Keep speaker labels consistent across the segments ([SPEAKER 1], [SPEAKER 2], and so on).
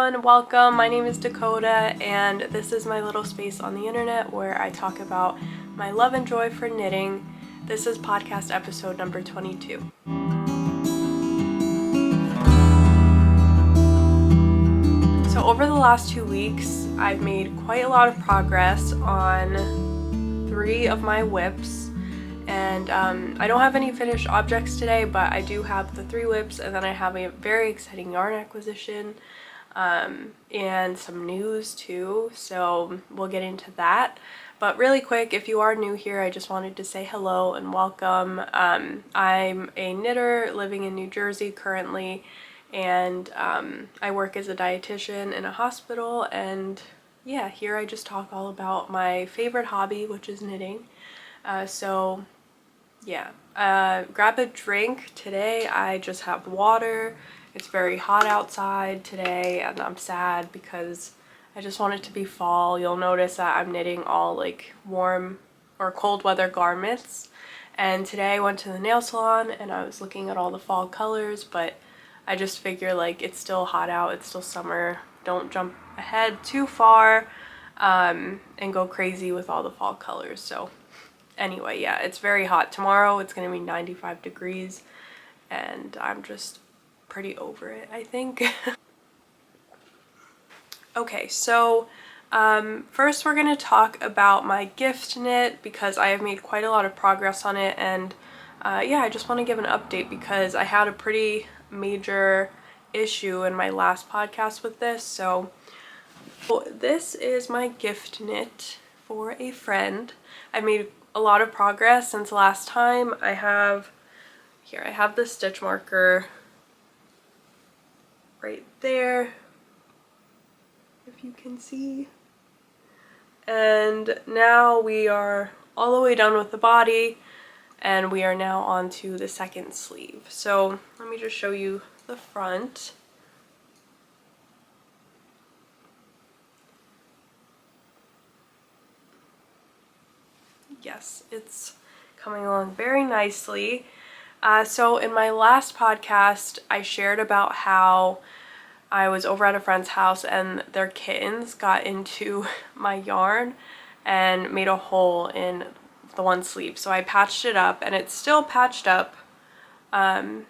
[SPEAKER 1] everyone, welcome. My name is Dakota and this is my little space on the internet where I talk about my love and joy for knitting. This is podcast episode number 22. So over the last 2 weeks, I've made quite a lot of progress on 3 of my whips. And I don't have any finished objects today, but I do have the 3 whips, and then I have a very exciting yarn acquisition and some news too, so we'll get into that. But really quick, if you are new here, I just wanted to say hello and welcome. I'm a knitter living in New Jersey currently, and I work as a dietitian in a hospital, and yeah, here I just talk all about my favorite hobby, which is knitting. So yeah, grab a drink. Today I just have water. It's very hot outside today and I'm sad because I just want it to be fall. You'll notice that I'm knitting all like warm or cold weather garments. And today I went to the nail salon and I was looking at all the fall colors, but I just figure like it's still hot out, it's still summer. Don't jump ahead too far and go crazy with all the fall colors. So anyway, yeah, it's very hot. Tomorrow it's going to be 95 degrees and I'm just pretty over it, I think. Okay, so first we're going to talk about my gift knit because I have made quite a lot of progress on it, and yeah, I just want to give an update because I had a pretty major issue in my last podcast with this. So this is my gift knit for a friend. I made a lot of progress since last time. I have the stitch marker right there, if you can see. And now we are all the way done with the body and we are now on to the second sleeve. So let me just show you the front. Yes, it's coming along very nicely. So in my last podcast, I shared about how I was over at a friend's house and their kittens got into my yarn and made a hole in the one sleeve. So I patched it up and it's still patched up. And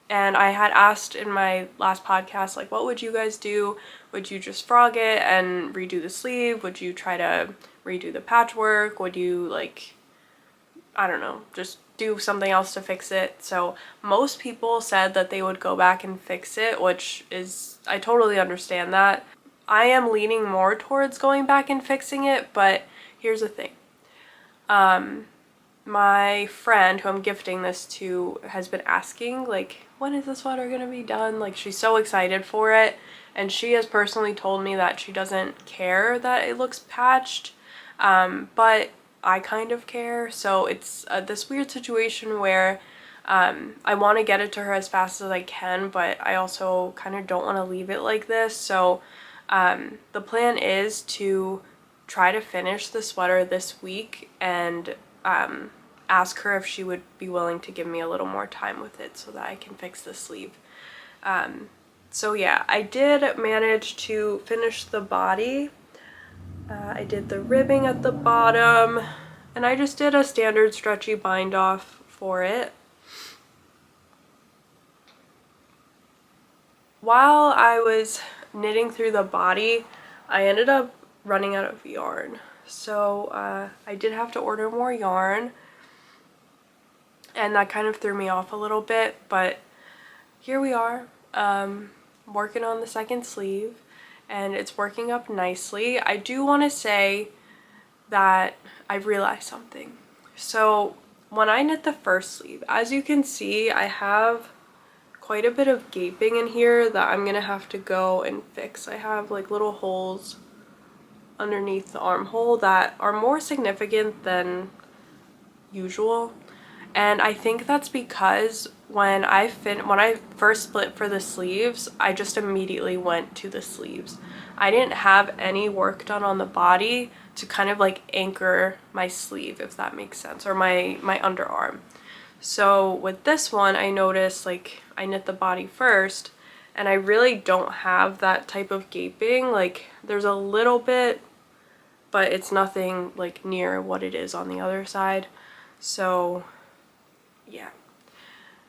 [SPEAKER 1] I had asked in my last podcast, like, what would you guys do? Would you just frog it and redo the sleeve? Would you try to redo the patchwork? Would you, like, I don't know, just do something else to fix it? So most people said that they would go back and fix it, which is, I totally understand that. I am leaning more towards going back and fixing it, but here's the thing. My friend who I'm gifting this to has been asking, like, when is the sweater gonna be done? Like, she's so excited for it, and she has personally told me that she doesn't care that it looks patched, but I kind of care. So it's this weird situation where I want to get it to her as fast as I can, but I also kind of don't want to leave it like this. So the plan is to try to finish the sweater this week and ask her if she would be willing to give me a little more time with it so that I can fix the sleeve. So yeah, I did manage to finish the body. I did the ribbing at the bottom, and I just did a standard stretchy bind off for it. While I was knitting through the body, I ended up running out of yarn. So I did have to order more yarn, and that kind of threw me off a little bit, but here we are, working on the second sleeve. And it's working up nicely. I do want to say that I've realized something. So when I knit the first sleeve, as you can see, I have quite a bit of gaping in here that I'm gonna have to go and fix. I have like little holes underneath the armhole that are more significant than usual. And I think that's because when I first split for the sleeves, I just immediately went to the sleeves. I didn't have any work done on the body to kind of like anchor my sleeve, if that makes sense, or my underarm. So with this one, I noticed, like, I knit the body first, and I really don't have that type of gaping. Like there's a little bit, but it's nothing like near what it is on the other side. So yeah,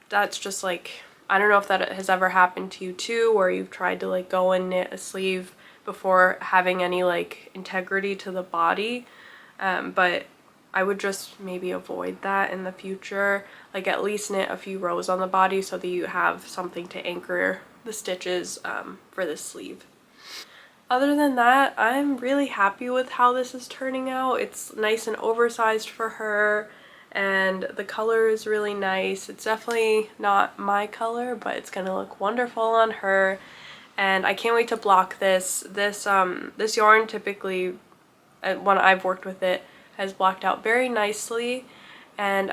[SPEAKER 1] that's just like, I don't know if that has ever happened to you too, where you've tried to like go and knit a sleeve before having any like integrity to the body, but I would just maybe avoid that in the future. Like at least knit a few rows on the body so that you have something to anchor the stitches for the sleeve. Other than that, I'm really happy with how this is turning out. It's nice and oversized for her, and the color is really nice. It's definitely not my color, but it's gonna look wonderful on her, and I can't wait to block this. This yarn typically, when I've worked with it, has blocked out very nicely, and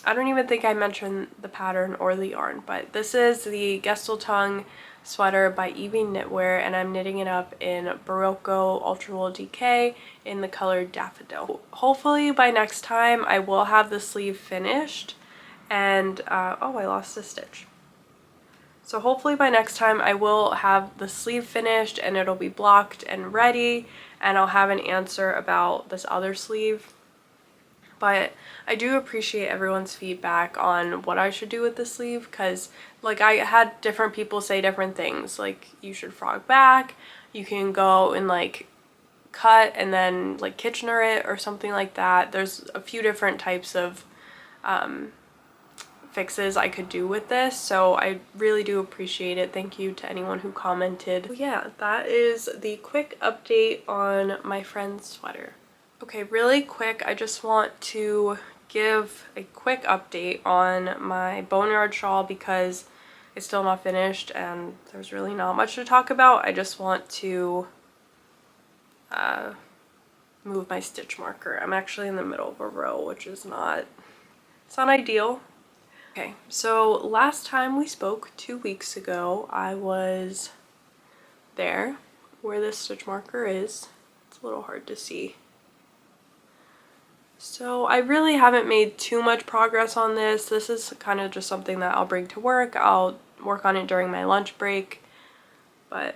[SPEAKER 1] I don't even think I mentioned the pattern or the yarn, but this is the Gestaltung sweater by Evie Knitwear, and I'm knitting it up in Barocco Ultra Wool DK in the color Daffodil. Hopefully by next time I will have the sleeve finished, and oh, I lost a stitch. So hopefully by next time I will have the sleeve finished and it'll be blocked and ready, and I'll have an answer about this other sleeve. But I do appreciate everyone's feedback on what I should do with the sleeve, because like I had different people say different things, like you should frog back, you can go and like cut and then like Kitchener it or something like that. There's a few different types of fixes I could do with this, so I really do appreciate it. Thank you to anyone who commented. Yeah, that is the quick update on my friend's sweater. Okay, really quick, I just want to give a quick update on my Boneyard shawl because it's still not finished and there's really not much to talk about. I just want to move my stitch marker. I'm actually in the middle of a row, which is not, it's not ideal. Okay, so last time we spoke 2 weeks ago, I was there where this stitch marker is. It's a little hard to see. So I really haven't made too much progress on this. This is kind of just something that I'll bring to work. I'll work on it during my lunch break, but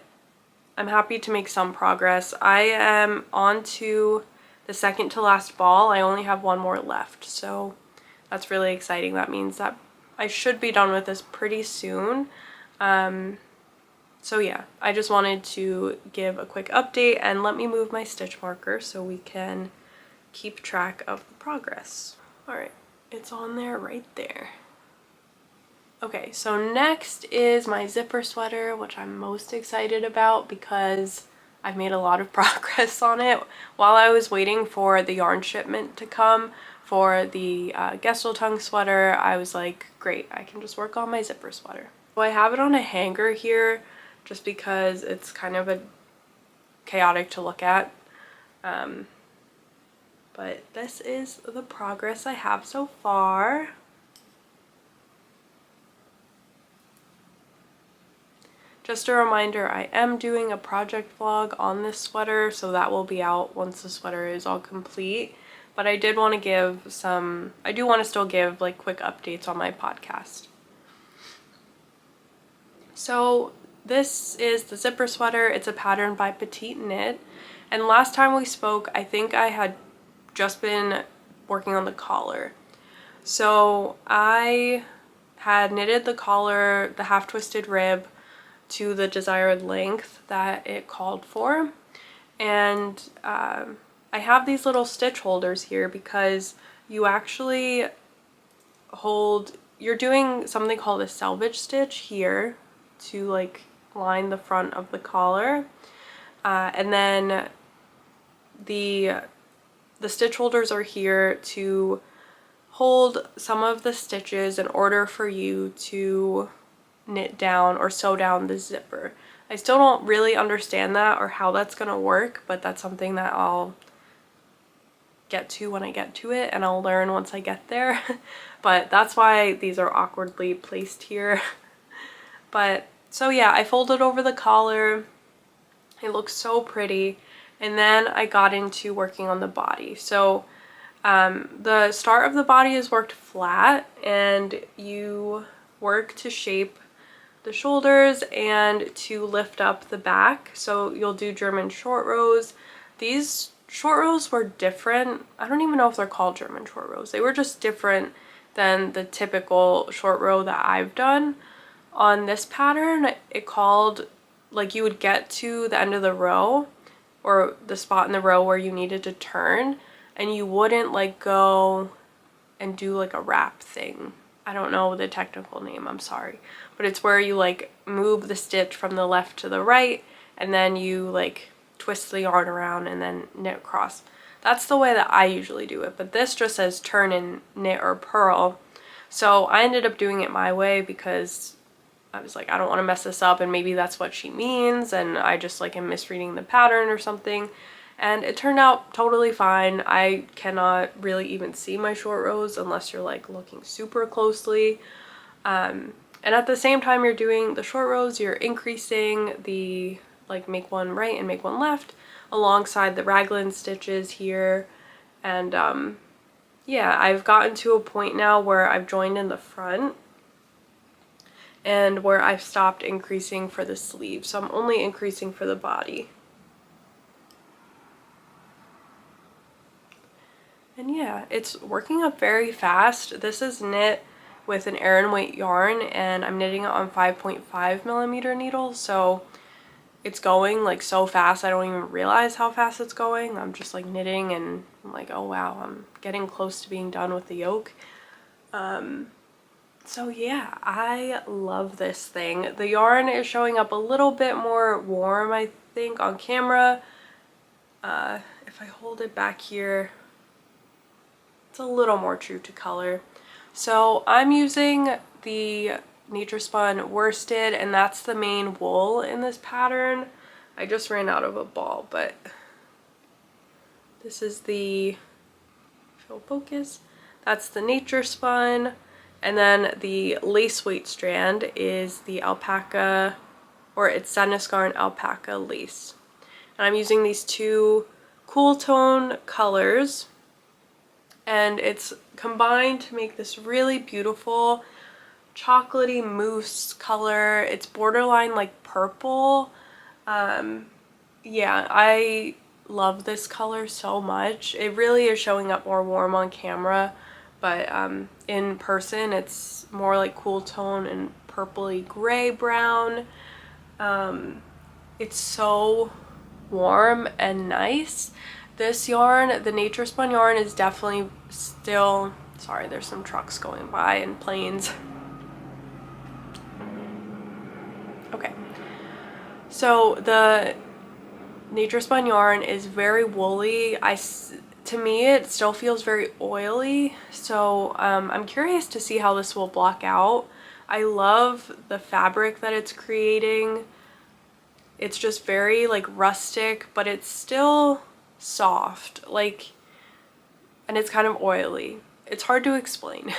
[SPEAKER 1] I'm happy to make some progress. I am on to the second to last ball. I only have one more left, so that's really exciting. That means that I should be done with this pretty soon. So yeah, I just wanted to give a quick update, and let me move my stitch marker so we can keep track of the progress. Alright, it's on there right there. Okay, so next is my zipper sweater, which I'm most excited about because I've made a lot of progress on it. While I was waiting for the yarn shipment to come for the Gestaltung sweater, I was like, great, I can just work on my zipper sweater. So I have it on a hanger here just because it's kind of chaotic to look at. But this is the progress I have so far. Just a reminder, I am doing a project vlog on this sweater, so that will be out once the sweater is all complete. But I did want to give some, I do want to still give like quick updates on my podcast. So this is the zipper sweater. It's a pattern by Petite Knit. And last time we spoke, I think I had just been working on the collar. So I had knitted the collar, the half twisted rib, to the desired length that it called for, and I have these little stitch holders here because you actually hold, you're doing something called a selvage stitch here to like line the front of the collar, and then the stitch holders are here to hold some of the stitches in order for you to knit down or sew down the zipper. I still don't really understand that or how that's gonna work, but that's something that I'll get to when I get to it, and I'll learn once I get there. But that's why these are awkwardly placed here. But so yeah, I folded over the collar. It looks so pretty. And then I got into working on the body. So the start of the body is worked flat, and you work to shape the shoulders and to lift up the back. So you'll do German short rows. These short rows were different. I don't even know if they're called German short rows. They were just different than the typical short row that I've done. On this pattern, it called, like, you would get to the end of the row or the spot in the row where you needed to turn, and you wouldn't like go and do like a wrap thing. I don't know the technical name, I'm sorry, but it's where you like move the stitch from the left to the right and then you like twist the yarn around and then knit across. That's the way that I usually do it, but this just says turn and knit or purl. So I ended up doing it my way because I was like, I don't want to mess this up, and maybe that's what she means, and I just like am misreading the pattern or something. And it turned out totally fine. I cannot really even see my short rows unless you're like looking super closely. And at the same time you're doing the short rows, you're increasing the, like, make one right and make one left alongside the raglan stitches here. And yeah, I've gotten to a point now where I've joined in the front and where I've stopped increasing for the sleeve. So I'm only increasing for the body. And yeah, it's working up very fast. This is knit with an Aran weight yarn, and I'm knitting it on 5.5mm needles, so it's going like so fast I don't even realize how fast it's going. I'm just like knitting and I'm like, oh wow, I'm getting close to being done with the yoke. So yeah, I love this thing. The yarn is showing up a little bit more warm, I think, on camera. If I hold it back here, it's a little more true to color. So I'm using the Nature Spun worsted, and that's the main wool in this pattern. I just ran out of a ball, but this is the, show focus, that's the Nature Spun, and then the lace weight strand is the alpaca, or it's Senescar alpaca lace. And I'm using these two cool tone colors, and it's combined to make this really beautiful chocolatey mousse color. It's borderline like purple. Yeah, I love this color so much. It really is showing up more warm on camera, but in person it's more like cool tone and purpley gray brown. It's so warm and nice. This yarn, the Nature Spun yarn, is definitely still, sorry, there's some trucks going by and planes. Okay, so the Nature Spun yarn is very woolly. To me, it still feels very oily, so I'm curious to see how this will block out. I love the fabric that it's creating. It's just very like rustic, but it's still soft, like, and it's kind of oily. It's hard to explain.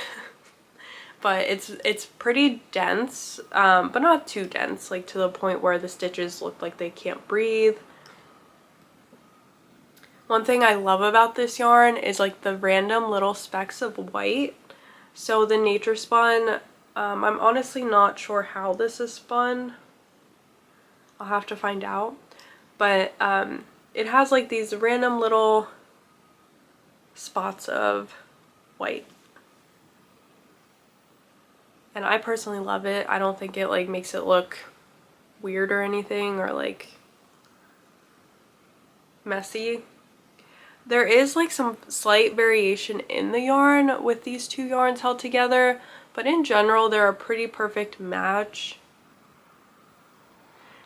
[SPEAKER 1] But it's pretty dense, but not too dense, like to the point where the stitches look like they can't breathe. One thing I love about this yarn is like the random little specks of white. So the Nature Spun, I'm honestly not sure how this is spun. I'll have to find out. But it has like these random little spots of white. And I personally love it. I don't think it like makes it look weird or anything, or like messy. There is like some slight variation in the yarn with these two yarns held together, but in general they're a pretty perfect match.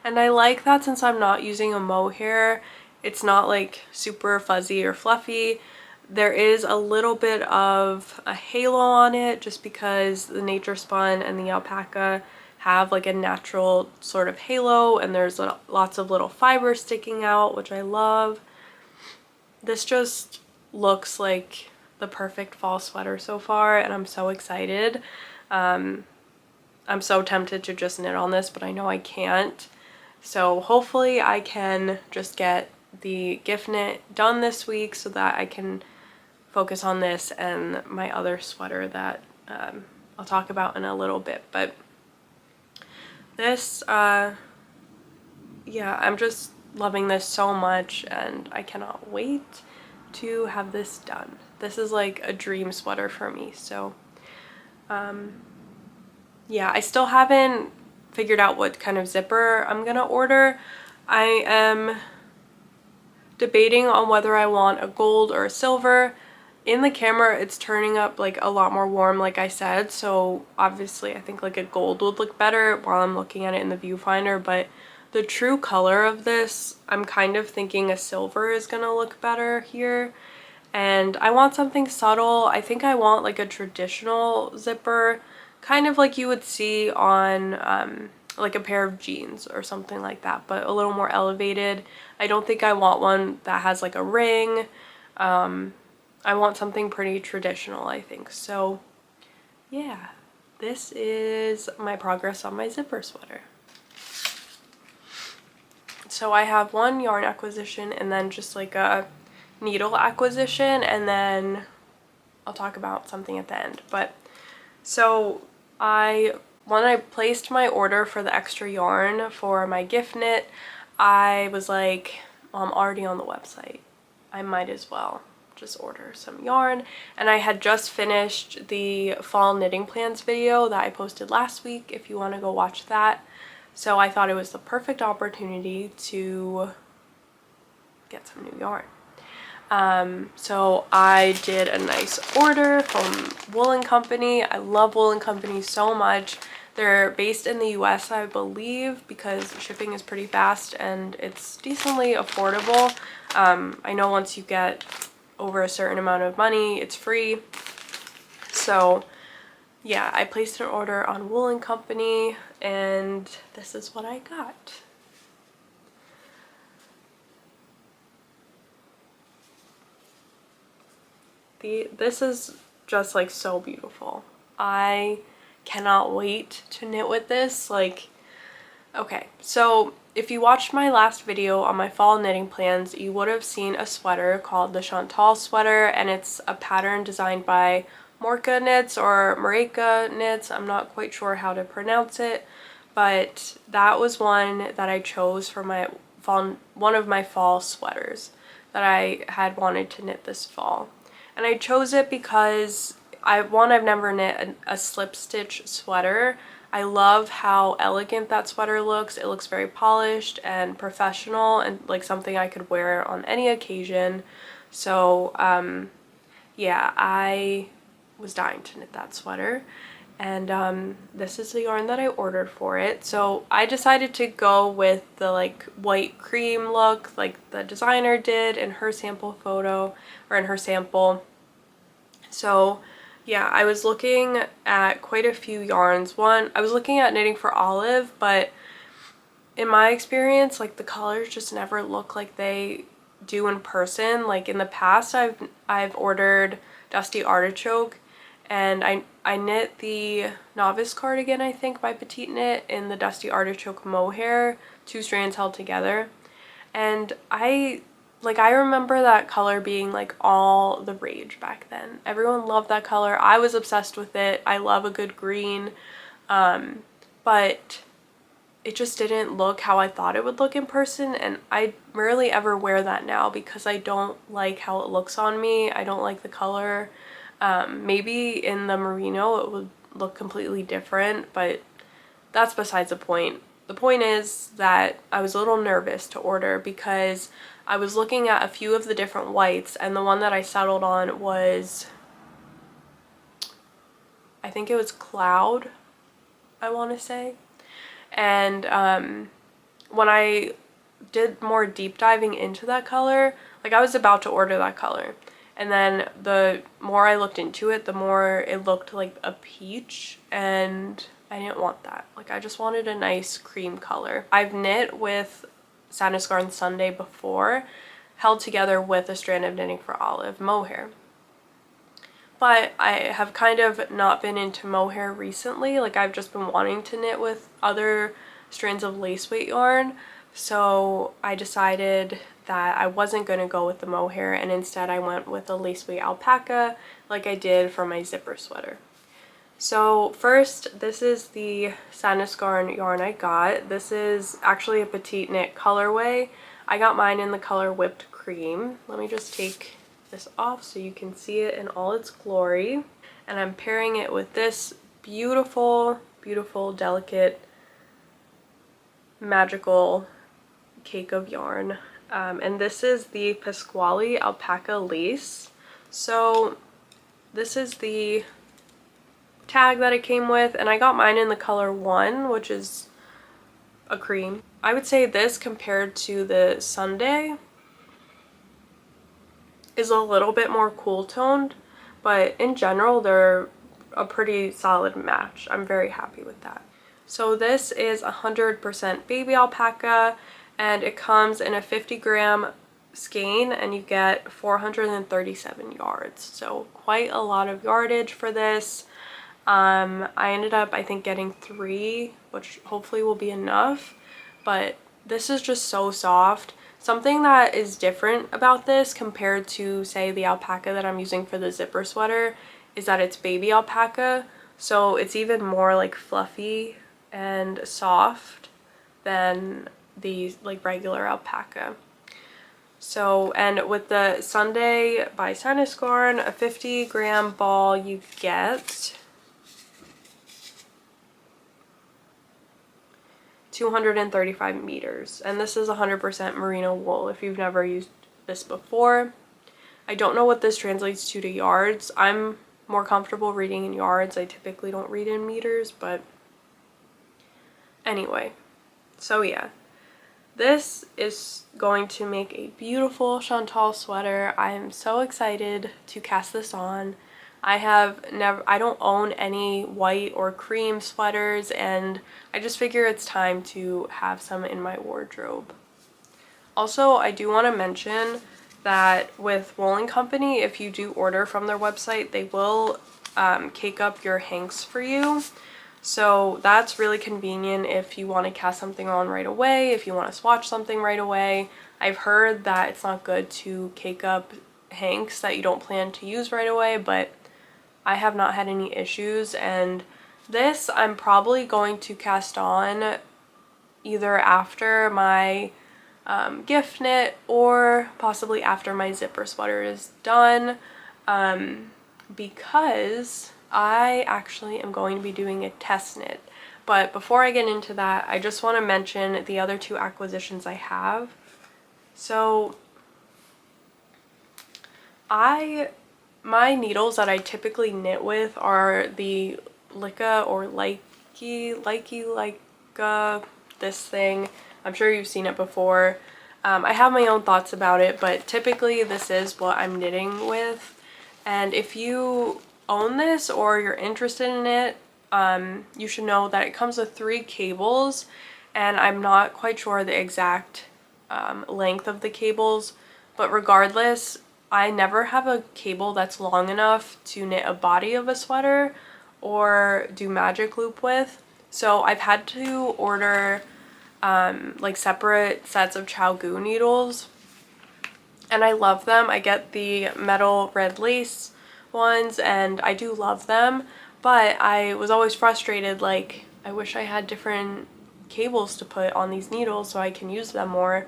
[SPEAKER 1] And I like that since I'm not using a mohair, it's not like super fuzzy or fluffy. There is a little bit of a halo on it just because the Nature Spun and the alpaca have like a natural sort of halo, and there's lots of little fibers sticking out, which I love. This just looks like the perfect fall sweater so far, and I'm so excited. I'm so tempted to just knit on this, but I know I can't. So hopefully I can just get the gift knit done this week so that I can focus on this and my other sweater that I'll talk about in a little bit. But This, yeah, I'm just loving this so much and I cannot wait to have this done. This is like a dream sweater for me, so yeah, I still haven't figured out what kind of zipper I'm gonna order. I am debating on whether I want a gold or a silver. In the camera it's turning up like a lot more warm, like I said, so obviously I think like a gold would look better while I'm looking at it in the viewfinder, but the true color of this, I'm kind of thinking a silver is gonna look better here. And I want something subtle. I think I want like a traditional zipper, kind of like you would see on like a pair of jeans or something like that, but a little more elevated. I don't think I want one that has like a ring. I want something pretty traditional, I think. So yeah, this is my progress on my zipper sweater. So I have one yarn acquisition and then just like a needle acquisition, and then I'll talk about something at the end. But so when I placed my order for the extra yarn for my gift knit, I was like, well, I'm already on the website, I might as well just order some yarn. And I had just finished the fall knitting plans video that I posted last week, if you want to go watch that. So I thought it was the perfect opportunity to get some new yarn. So I did a nice order from Wool & Company. I love Wool & Company so much. They're based in the US, I believe, because shipping is pretty fast and it's decently affordable. I know once you get over a certain amount of money, it's free. So yeah, I placed an order on Wool & Company and this is what I got. This is just like so beautiful. I cannot wait to knit with this. Like, okay, so if you watched my last video on my fall knitting plans, you would have seen a sweater called the Chantal sweater, and it's a pattern designed by Morka Knits or Mareka Knits. I'm not quite sure how to pronounce it, but that was one that I chose for my fall, one of my fall sweaters that I had wanted to knit this fall. And I chose it because I've never knit a slip stitch sweater. I love how elegant that sweater looks. It looks very polished and professional and like something I could wear on any occasion. So yeah, I was dying to knit that sweater. And this is the yarn that I ordered for it. So I decided to go with the like white cream look like the designer did in her sample photo, or in her sample. So yeah, I was looking at quite a few yarns. I was looking at Knitting for Olive, but in my experience, like the colors just never look like they do in person. Like in the past, I've ordered Dusty Artichoke, and I knit the Novice Cardigan, I think, by Petite Knit in the Dusty Artichoke mohair, 2 strands held together. And I remember that color being like all the rage back then. Everyone loved that color. I was obsessed with it. I love a good green. But it just didn't look how I thought it would look in person, and I rarely ever wear that now because I don't like how it looks on me. I don't like the color. Maybe in the merino it would look completely different, but that's besides the point. The point is that I was a little nervous to order because I was looking at a few of the different whites, and the one that I settled on was, I think it was Cloud, I want to say. And when I did more deep diving into that color, like I was about to order that color, and then the more I looked into it, the more it looked like a peach, and I didn't want that. Like I just wanted a nice cream color. I've knit with Sadness Garden Sunday before, held together with a strand of Knitting for Olive mohair. But I have kind of not been into mohair recently. Like I've just been wanting to knit with other strands of lace weight yarn. So I decided that I wasn't going to go with the mohair, and instead I went with a lace weight alpaca like I did for my zipper sweater. So first, this is the Sandnesgarn yarn I got. This is actually a petite knit colorway. I got mine in the color Whipped Cream. Let me just take this off so you can see it in all its glory. And I'm pairing it with this beautiful, beautiful, delicate, magical cake of yarn. And this is the Pasquale Alpaca Lace. So this is the tag that it came with, and I got mine in the color 1, which is a cream. I would say this compared to the Sunday is a little bit more cool toned, but in general they're a pretty solid match. I'm very happy with that. So this is 100% baby alpaca, and it comes in a 50-gram skein, and you get 437 yards. So quite a lot of yardage for this. I ended up, I think, getting 3, which hopefully will be enough, but this is just so soft. Something that is different about this compared to, say, the alpaca that I'm using for the zipper sweater is that it's baby alpaca, so it's even more like fluffy and soft than the like regular alpaca. So, and with the Sunday by Sandnesgarn, a 50-gram ball, you get 235 meters, and this is 100% merino wool if you've never used this before. I don't know what this translates to yards. I'm more comfortable reading in yards. I typically don't read in meters, but anyway. So yeah, this is going to make a beautiful Chantal sweater. I am so excited to cast this on. I don't own any white or cream sweaters, and I just figure it's time to have some in my wardrobe. Also, I do want to mention that with Wool & Company, if you do order from their website, they will cake up your hanks for you. So that's really convenient if you want to cast something on right away, if you want to swatch something right away. I've heard that it's not good to cake up hanks that you don't plan to use right away, but I have not had any issues, and this I'm probably going to cast on either after my gift knit or possibly after my zipper sweater is done, because I actually am going to be doing a test knit. But before I get into that, I just want to mention the other 2 acquisitions I have. So my needles that I typically knit with are the Leica or Leica, this thing. I'm sure you've seen it before. I have my own thoughts about it, but typically this is what I'm knitting with. And if you own this or you're interested in it, you should know that it comes with 3 cables, and I'm not quite sure the exact length of the cables, but regardless, I never have a cable that's long enough to knit a body of a sweater or do magic loop with. So I've had to order like separate sets of ChiaoGoo needles, and I love them. I get the metal red lace ones, and I do love them, but I was always frustrated, like I wish I had different cables to put on these needles so I can use them more.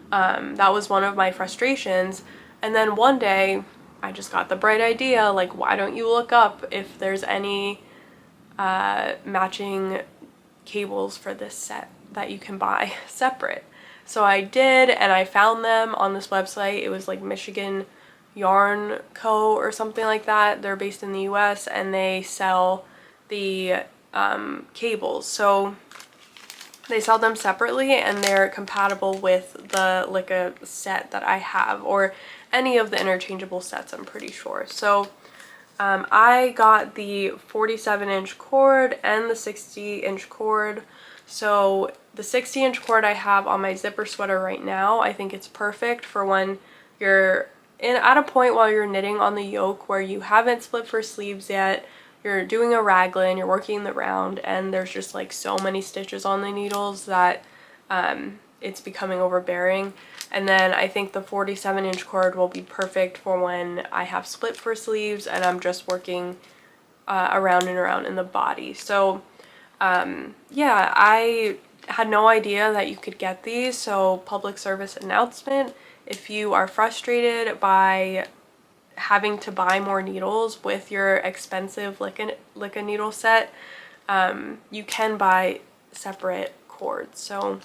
[SPEAKER 1] That was one of my frustrations. And then one day I just got the bright idea, like, why don't you look up if there's any matching cables for this set that you can buy separate. So I did, and I found them on this website. It was like Michigan Yarn Co. or something like that. They're based in the US, and they sell the cables. So they sell them separately, and they're compatible with the Leica set that I have, or any of the interchangeable sets, I'm pretty sure. So I got the 47-inch cord and the 60-inch cord. So the 60-inch cord I have on my zipper sweater right now. I think it's perfect for when you're at a point while you're knitting on the yoke where you haven't split for sleeves yet, you're doing a raglan, you're working the round, and there's just like so many stitches on the needles that it's becoming overbearing. And then I think the 47-inch cord will be perfect for when I have split for sleeves and I'm just working around and around in the body. So yeah, I had no idea that you could get these, so public service announcement: if you are frustrated by having to buy more needles with your expensive Licka needle set, you can buy separate cords. So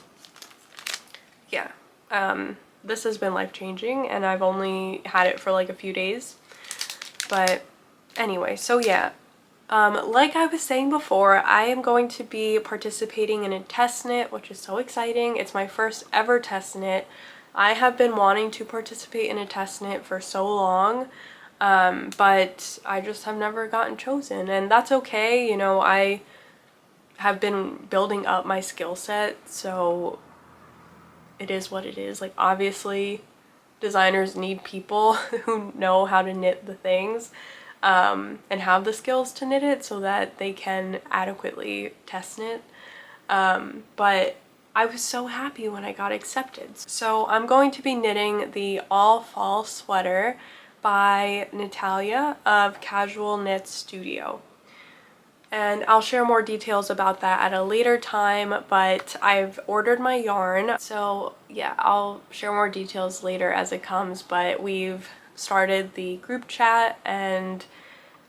[SPEAKER 1] yeah, this has been life-changing, and I've only had it for like a few days. But anyway, so yeah, like I was saying before, I am going to be participating in a test knit, which is so exciting. It's my first ever test knit. I have been wanting to participate in a test knit for so long, but I just have never gotten chosen, and that's okay. You know, I have been building up my skill set, so it is what it is. Like, obviously designers need people who know how to knit the things, and have the skills to knit it so that they can adequately test knit. But I was so happy when I got accepted. So I'm going to be knitting the All Fall Sweater by Natalia of Casual Knit Studio. And I'll share more details about that at a later time, but I've ordered my yarn. So yeah, I'll share more details later as it comes, but we've started the group chat and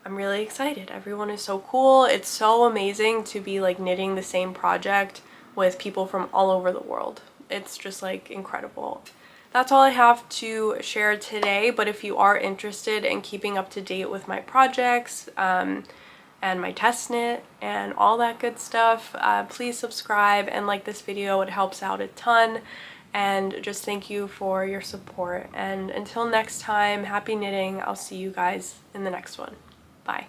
[SPEAKER 1] I'm really excited. Everyone is so cool. It's so amazing to be like knitting the same project with people from all over the world. It's just like incredible. That's all I have to share today, but if you are interested in keeping up to date with my projects, and my test knit and all that good stuff, please subscribe and like this video. It helps out a ton, and just thank you for your support. And until next time, happy knitting. I'll see you guys in the next one. Bye.